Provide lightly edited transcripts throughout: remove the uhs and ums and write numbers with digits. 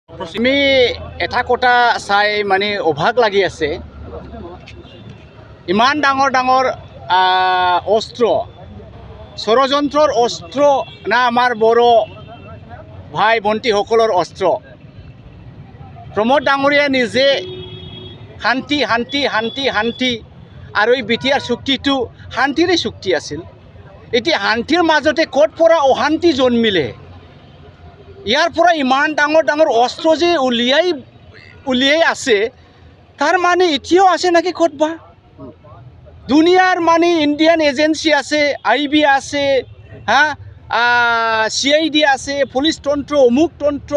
আমি এটা কথা চাই মানে অভাগ লাগি আছে। ইমান ডাঙৰ ডাঙৰ অস্ত্ৰ, ষড়যন্ত্ৰৰ অস্ত্ৰ না আমাৰ বড় ভাই ভণ্টিসকলৰ অস্ত্ৰ। প্ৰমোদ ডাঙৰীয়াই নিজে শান্তি শান্তি শান্তি শান্তি আৰু এই বিটিআৰ চুক্তিটো শান্তিৰে চুক্তি আছিল। এতিয়া শান্তিৰ মাজতে ক'ত পৰা অশান্তি জন্মিলে। ইয়াৰ পৰা ইমান ডাঙৰ ডাঙৰ অস্ত্ৰ যে উলিয়াই আছে, তাৰ মানে এতিয়াও আছে নাকি ক'তবা। দুনিয়াৰ মানে ইণ্ডিয়ান এজেঞ্চি আছে, IB আছে, CID আছে, পুলিচ তন্ত্ৰ, অমুক তন্ত্ৰ।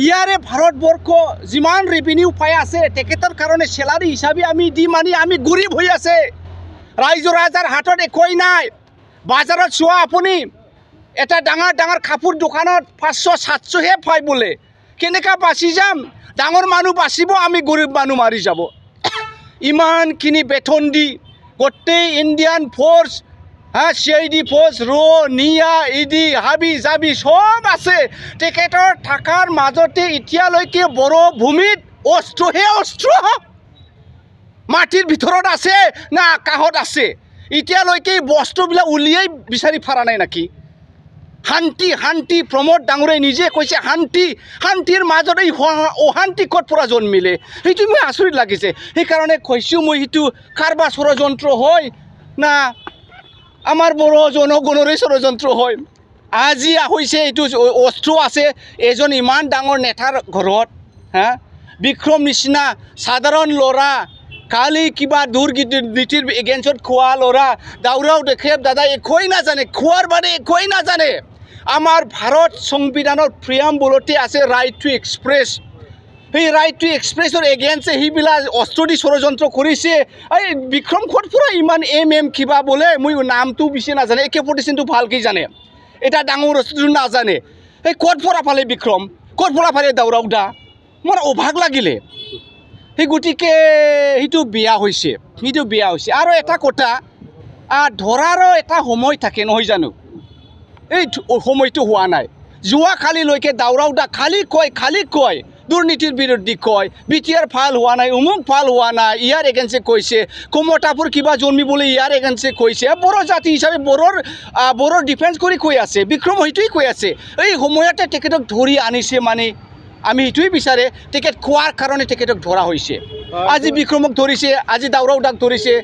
ইয়াৰে ভাৰতবৰ্ষ যিমান ৰেভিনিউ পাই আছে, তেখেতৰ কাৰণে চেলাৰী হিচাপে আমি দি মানে আমি গৰীব হৈ আছে। ৰাইজ ৰাজাৰ হাতত একোৱেই নাই। বাজাৰত চোৱা আপুনি, এটা ডাঙৰ ডাঙৰ কাপোৰ দোকানত 500-700হে পায় বোলে। কেনেকৈ বাচি যাম? ডাঙৰ মানুহ বাচিব, আমি গৰীব মানুহ মাৰি যাব। ইমানখিনি বেতন দি গোটেই ইণ্ডিয়ান ফ'ৰ্চ, CID ফ'ৰ্চ, নিয়া, ED, হাবি জাবি চব আছে। তেখেতৰ থকাৰ মাজতে এতিয়ালৈকে বড়ো ভূমিত অস্ত্ৰহে অস্ত্ৰ। মাটিৰ ভিতৰত আছে না আকাশত আছে, এতিয়ালৈকে বস্তুবিলাক উলিয়াই বিচাৰি পৰা নাই নাকি। শান্তি শান্তি, প্ৰমোদ ডাঙৰীয়াই নিজে কৈছে শান্তি। শান্তিৰ মাজত এই অশান্তি ক'ত পৰা জন্মিলে, সেইটো মই আচৰিত লাগিছে। সেইকাৰণে কৈছোঁ মই, সেইটো কাৰোবাৰ ষড়যন্ত্ৰ হয় না আমাৰ বড়ো জনগণৰে ষড়যন্ত্ৰ হয়। আজি হৈছে এইটো অস্ত্ৰ আছে এজন ইমান ডাঙৰ নেতাৰ ঘৰত। বিক্ৰম নিচিনা সাধাৰণ ল'ৰা, কালি কিবা দুৰ্নীতিৰ এগেইনষ্টত খোৱা ল'ৰা, দাউৰাও দেখে দাদা একোৱেই নাজানে, খোৱাৰ বাদে একোৱেই নাজানে। আমাৰ ভাৰত সংবিধানৰ প্ৰিয়াম্বলতে আছে ৰাইট টু এক্সপ্ৰেছ। সেই ৰাইট টু এক্সপ্ৰেছৰ এগেইনষ্টে সেইবিলাক অস্ত্ৰ দি ষড়যন্ত্ৰ কৰিছে। এই বিক্ৰম ক'ত পৰা ইমান MM কিবা বোলে, মই নামটো বেছি নাজানে, AK 47টো ভালকৈ জানে, এটা ডাঙৰ অস্ত্ৰটো নাজানে। এই ক'ত পৰা পালে বিক্ৰম, ক'ত পৰা পালে দাউৰাও দা, মোৰ অভাগ লাগিলে। সেই গতিকে সেইটো বেয়া হৈছে, সেইটো বেয়া হৈছে। আৰু এটা কথা, ধৰাৰো এটা সময় থাকে নহয় জানো, এই সময়টো হোৱা নাই। যোৱাকালিলৈকে দাউৰাও দা খালী কয় দুৰ্নীতিৰ বিৰুদ্ধে কয়, বিটিআৰ ভাল হোৱা নাই, অমুক ভাল হোৱা নাই, ইয়াৰ এগেইনষ্টে কৈছে, কমতাপুৰ কিবা জন্মিবলৈ ইয়াৰ এগেইনষ্টে কৈছে। বড়ো জাতি হিচাপে বড়োৰ ডিফেন্স কৰি কৈ আছে, বিক্ৰম সেইটোৱে কৈ আছে। এই সময়তে তেখেতক ধৰি আনিছে, মানে আমি সেইটোৱে বিচাৰে, তেখেত খোৱাৰ কাৰণে তেখেতক ধৰা হৈছে। আজি বিক্ৰমক ধৰিছে, আজি দাউৰাও দাক ধৰিছে,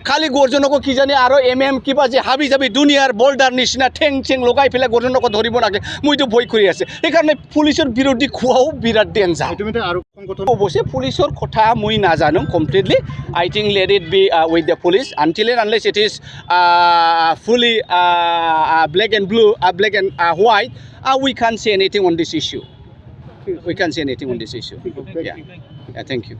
খালি গৰ্জনকো কিজানি আৰু MM কিবা যে হাবি জাবি দুনিয়াৰ বল্ডাৰ নিচিনা ঠেং চেং লগাই পেলাই গৰ্জনকো ধৰিব লাগে, মইতো ভয় কৰি আছে। সেইকাৰণে পুলিচৰ বিৰোধী খোৱাও বিৰাট ডেঞ্জাৰ। অৱশ্যে পুলিচৰ কথা মই নাজানো completely. I think let it be with the police until and unless it is fully black and blue, black and white, we can't say anything on this issue. We can't say anything on this issue. Yeah, thank you.